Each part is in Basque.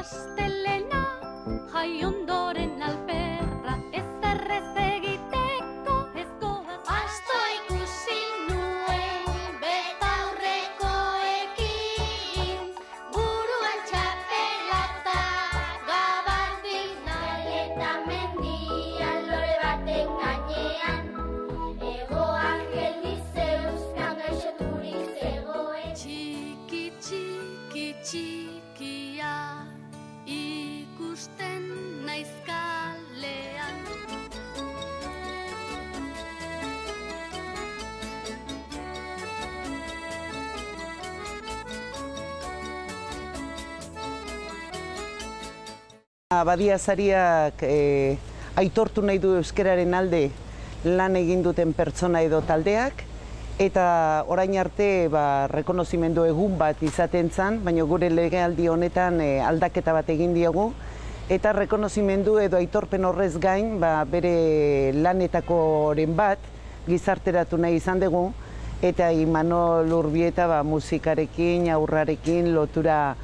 astelena, jai ondoren alperra, ez errez egiteko ez goaz. Asto ikusi nuen betaurrekoekin, buruan txapela eta gabardina, eta mendian lore baten gainean, ego angel Zeuskan gaixoturik zegoen. Txiki, txiki, txikia, ikusten naiz kalean. Badia Sariak aitortu nahi du euskararen alde lan egin duten pertsona edo taldeak, eta orain arte rekonozimendu egun bat izaten zen, baina gure legealdi honetan aldaketa bat egin diogu, eta rekonozimendu edo aitorpen horrez gain bere lanetakoren bat gizarteratu nahi izan dugu, eta Imanol Urbieta musikarekin, aurrarekin lotura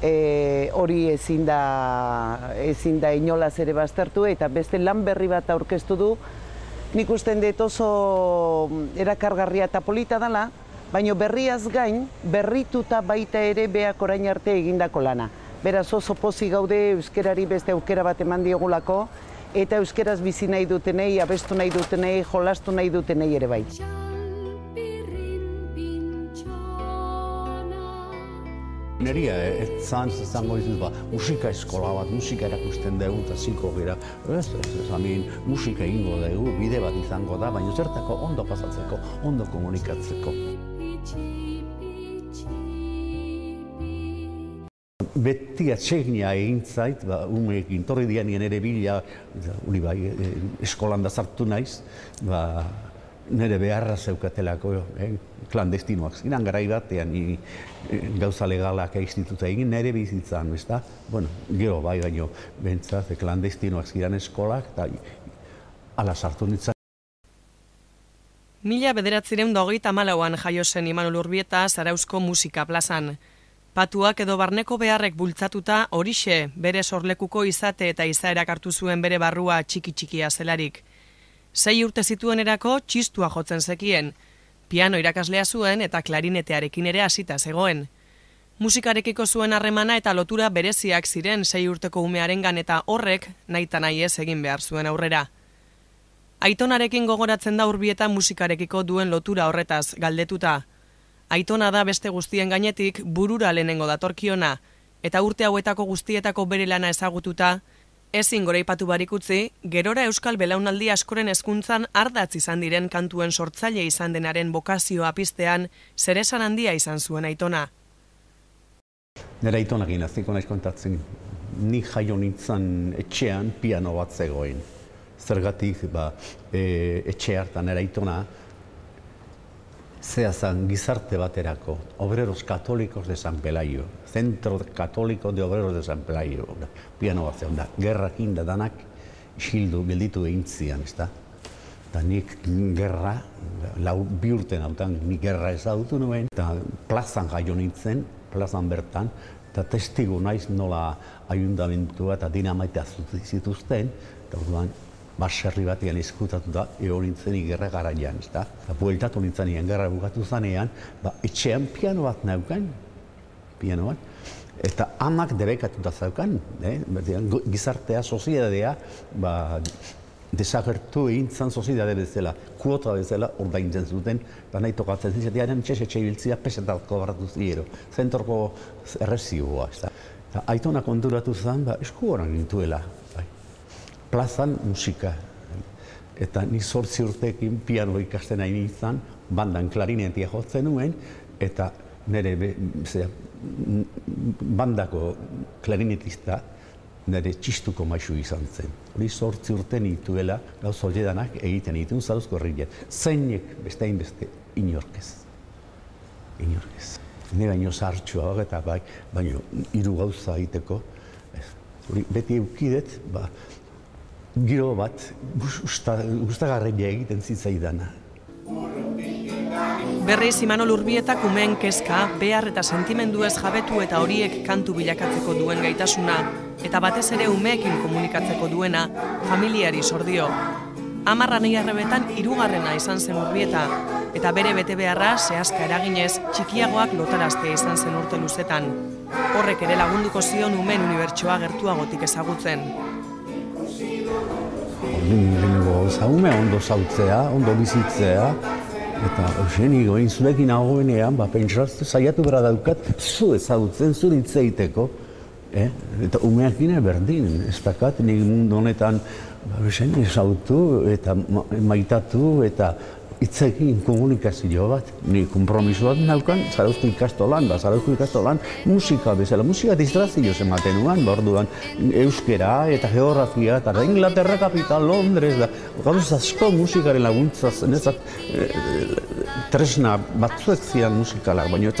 hori ezin da inolaz ere baztertu, eta beste lan berri bat aurkeztu du. Nik usten dut oso erakargarria eta polita dela, baina berriaz gain, berrituta baita ere beak orain arte egindako lana. Beraz oso pozik gaude euskerari beste aukera bat eman diogulako, eta euskeraz bizi nahi dutenei, abestu nahi dutenei, jolastu nahi dutenei ere bai. Neria, zango izuz, musika eskola bat, musika erakusten dugu eta ziko gira. Musika egingo dugu, bide bat izango da, baina zertako ondo pasatzeko, ondo komunikatzeko. Beti atsegina egin zait, umeekin torri dianien ere bila, eskolan da sartu naiz, nire beharra zeukatelako klandestinoak ziren, garai batean gauza legalak instituta egin nire bizitzan, ez da? Bueno, gero bai baino, bentsat, klandestinoak ziren eskolak, eta ala sartu nintzen. 1924an jaio zen Imanol Urbieta Zarauzko Musika Plazan. Patuak edo barneko beharrek bultzatuta horixe bere sorlekuko izate eta izaerak hartu zuen bere barrua txiki-txikia zelarik. 6 urte zituenerako txistua jotzen zekien, piano irakaslea zuen eta klarinetearekin ere hasita zegoen. Musikarekiko zuen harremana eta lotura bereziak ziren 6 urteko umearengan eta horrek nahita nahi ez egin behar zuen aurrera. Aitonarekin gogoratzen da Urbieta musikarekiko duen lotura horretaz galdetuta. Aitona da beste guztien gainetik burura lehenengo datorkiona, eta urte hauetako guztietako bere lana ezagututa, ezin goraipatu barik utzi, gerora euskal belaunaldi askoren hezkuntzan ardatz izan diren kantuen sortzaile izan denaren bokazioa piztean zeresan handia izan zuen Aitona. Nire Aitonakin aziko naiz kontatzen, ni jaio nintzen etxean piano bat zegoen. Zergatik etxe hartan nire Aitona zehazan gizarte baterako, Obreros Católicos de San Pelayo, Centro Católico de Obreros de San Pelayo, piano bat zegoen da, gerrakin da danak xildu gelditu egin zian, ez da? Eta nik gerra, 2 urte nautan nik gerra ezagutu nuen, eta plazan jaio nintzen, plazan bertan, eta testigu naiz nola ayuntamentua eta dinamaitea zituzten, eta orduan baserri batean ezkutatu da, nintzen gerra garaian, ez da? Eta bueltatu nintzen gerra bukatu zanean, etxean piano bat naukan, piano bat, eta amak debekatuta zaukan, gizartea, soziedadea, desagertu egin zan soziedade bezala, kuota bezala ordaintzen zuten, eta nahi tokatzen zizatearen etxe biltzia pesetako barratu zilero, zentroko errezioa, ez da? Eta Aitona konturatu zen, esku horan gintuela, plazan musika. Eta ni 8 urteekin piano ikasten nahi nintzen, bandan klarinetia jotzen nuen, eta nire bandako klarinetista nire txistuko maisu izan zen. Hori 8 urte nituela gauz horiedanak egiten ditun Zarauzko herrian. Zeinek beste inorkez. Inorkez. Ne baino zahartxua eta baino 3 gauza egiteko. Beti eukidet, giro bat gustagarria egiten zitzaidana. Berriz Imanol Urbietak umeen kezka, behar eta sentimenduez jabetu eta horiek kantu bilakatzeko duen gaitasuna, eta batez ere umeekin komunikatzeko duena, familiari sordio. 10 anai-arrebetan 3. izan zen Urbieta, eta bere betebeharra zehazka eraginez txikiagoak lotaraztea izan zen urte luzetan. Horrek ere lagunduko zion umeen unibertsoa gertuagotik ezagutzen. Ume ondo zautzea, ondo bizitzea, eta Eugenio egin zurekin nagoenean, pentsatze saiatu bera daukat, zu ezagutzen, zure hitz egiteko. Eta umeakin berdin, ez dakat, nik mundu honetan Eugenio ezagutu eta maitatu eta hitzekin komunikazio bat. Ni konpromiso bat naukan, Zarauzko ikastolan, musika bezala, musika distrazio ematen nuan, orduan euskera eta geografia, eta Inglaterra kapital, Londres, gauz asko musikaren laguntza zenezak tresna batzuek zian musikalak, baina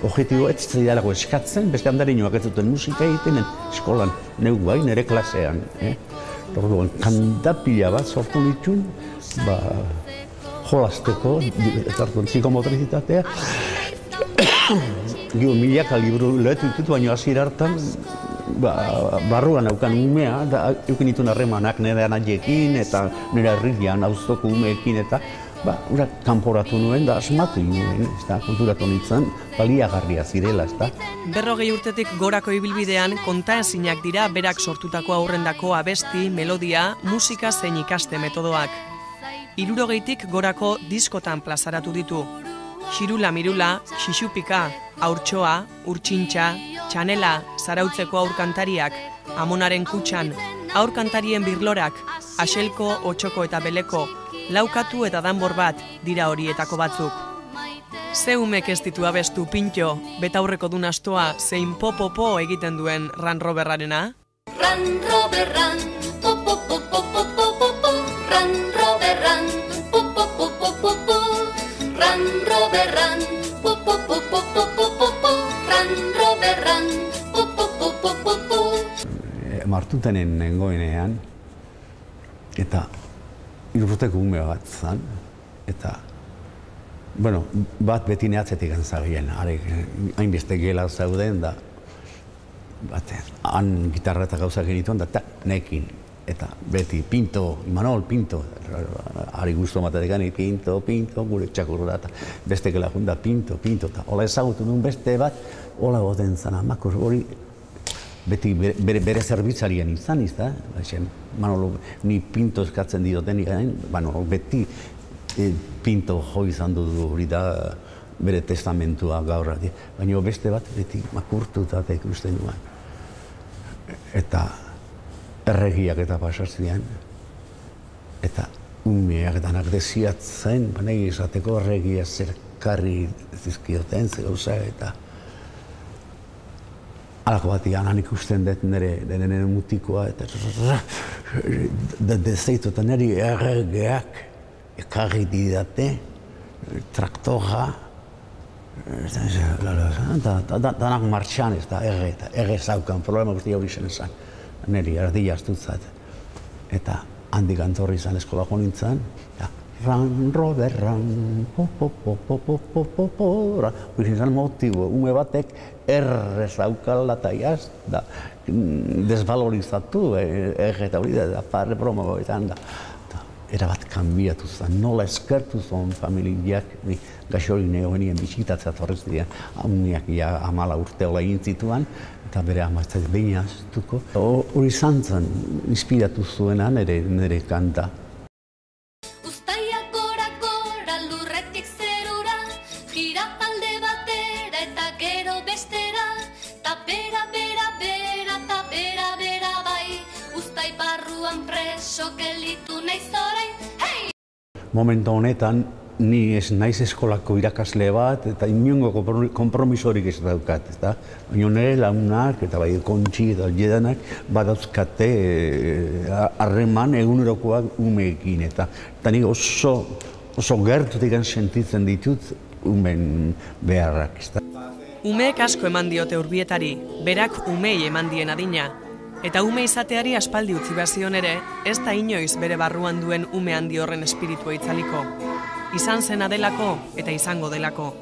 objektibo ez zaidalako eskatzen, beste handarinoak ez zuten musika egiten eskolan, neuk bai, nire klasean. Orduan, kantapila bat sortu nituen, jolasteko, etartuen psikomotrizitatea. Milaka liburu lehetu ditut, baina hasiera hartan, barruan naukan umea, eukin dituen harremanak nire anaiekin eta nire herrian auzoko umeekin eta kanporatu nuen da asmatu nuen, konturatu nintzen, baliagarria zirela, ez da. 40 urtetik gorako ibilbidean kontaezinak dira berak sortutako aurrendako abesti, melodia, musika zein ikaste metodoak. 60tik gorako diskotan plazaratu ditu. Xirula Mirula, Xixupika, Aurtxoa, Urtsintxa, Txanela, Zarautzeko aurkantariak, Amonaren Kutxan, aurkantarien birlorak, Axelko, Otxoko eta Beleko, Laukatu eta Danbor bat dira horietako batzuk. Ze umek ez ditu abestu Pintxo, betaurreko dunastoa zein po egiten duen Ran Roberrarena? Ran Roberran, po po po po po po po po, Ran Roberran, po po po po po po, Ran Roberran, po po po po po po po po, Ran Roberran, po po po po po po. Martutenen nengoenean, eta 3 urteko ume bat zan, eta bat beti nehatzetik antzagien, hainbeste gela zauden da, han gitarra eta gauzak genituen da, nekin, eta beti Pinto, Imanol Pinto, ari guztu matetekan, Pinto, gure txakurra, eta beste gela junda Pinto, eta hola ezagutu duen beste bat, hola goten zan, amakor hori, beti bere zerbitzarien izan, Manolo, ni Pinto eskatzen dioten, beti Pinto jo izan dudu hori da bere testamentua gaur, baina beste bat beti makurtuta ikusten duan. Eta erregiak eta pasaztian, eta umeak danak desiatzen, nahi izateko erregia zerkarri zizkioten, zeuza, eta halako batian han ikusten dut nire mutikoa, eta dezeitu eta nire erregeak ekarri didate, traktora, danak martxan ez da, erre zaukan, problema guztia hori zen ezan, niri erdia astutzat. Eta handik antorri izan eskola jo nintzen, ran, roberran, po, hori izan motibo, ume batek erre zaukala eta jaz, desvalorizatu, erre eta hori da, parre broma goetan da. Erabat kanbiatu zen, nola eskertu zuen familiak, gaxorin egonien bisitatzea torrez dian, uniak 10 urte hola egin zituan, eta bere amazte behin aztuko. Hori izan zen, inspiratu zuena nire kanta. Uztaiak gora lurretik zerura, gira alde batera eta gero bestera, ta bera bai, uztai barruan preso gelitu naiz orain, hei! Momentu honetan, ni ez naiz eskolako irakasle bat, eta inongo konpromisorik ez daukat, ezta? Baina nire launak, eta bai kontxi eta aljedanak, badauzkate harreman egunerokoak umeekin, eta nik oso gertutik sentitzen ditut umen beharrak, ezta? Umeek asko eman diote Urbietari, berak umei eman dien adina. Eta ume izateari aspaldi utzi bazion ere, ez da inoiz bere barruan duen ume handi horren espiritua itzaliko. izan zena delako eta izango delako.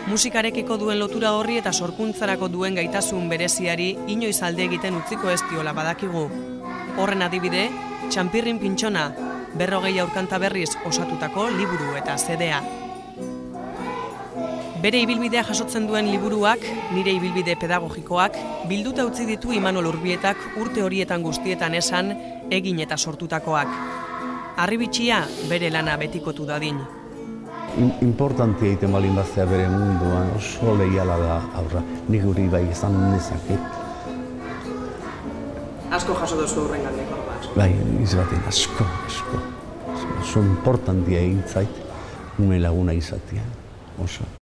Musikarekiko duen lotura horri eta sorkuntzarako duen gaitasun bereziari inoiz alde egiten utziko ez diola badakigu. Horren adibide, Txanpirrin Pintxona, 40 aurkanta berriz osatutako liburu eta CD-a. Bere ibilbidea jasotzen duen liburuak, nire ibilbide pedagogikoak, bilduta utzi ditu Imanol Urbietak urte horietan guztietan esan, egin eta sortutakoak. Harribitxia bere lana betikotu dadin. Importantia egiten balin baztea bere munduan, oso leiala da aurra. Nik hori bai izan nezaket. Asko jaso duzu horren gandik, Bai, izbaten asko. Oso importantia egin zait, une laguna izatea, oso.